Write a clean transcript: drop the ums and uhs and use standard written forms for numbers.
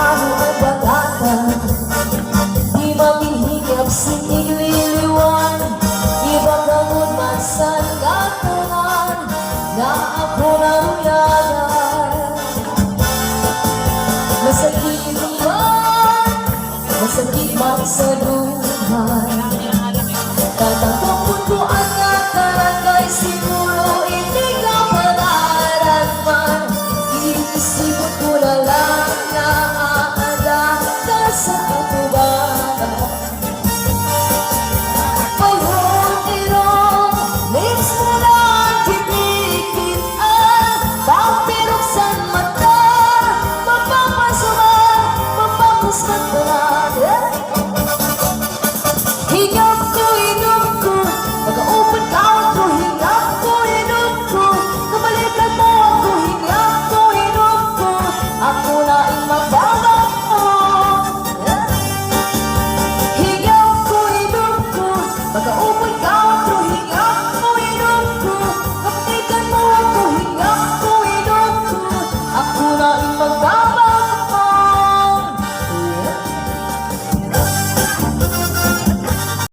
amo ang bagata. Di mamihigap sinililiwan, iba kamod masan katunan, na ako na uyagan. Masakit man, masakit man sa duman. Tatapos ko ang nakaragay, siguro hindi ka panaran man. Iisipin ko na lang na aanda ka sa katubaran. May hultirong lips mo na titikitan, papiruksan mata, mapapasuman, mapapusman ko na. Higap ko, inom ko, pag-open out ko, higap ko, inom ko, kabalikan mo ako, higap ko, inom ko, ako na imaba.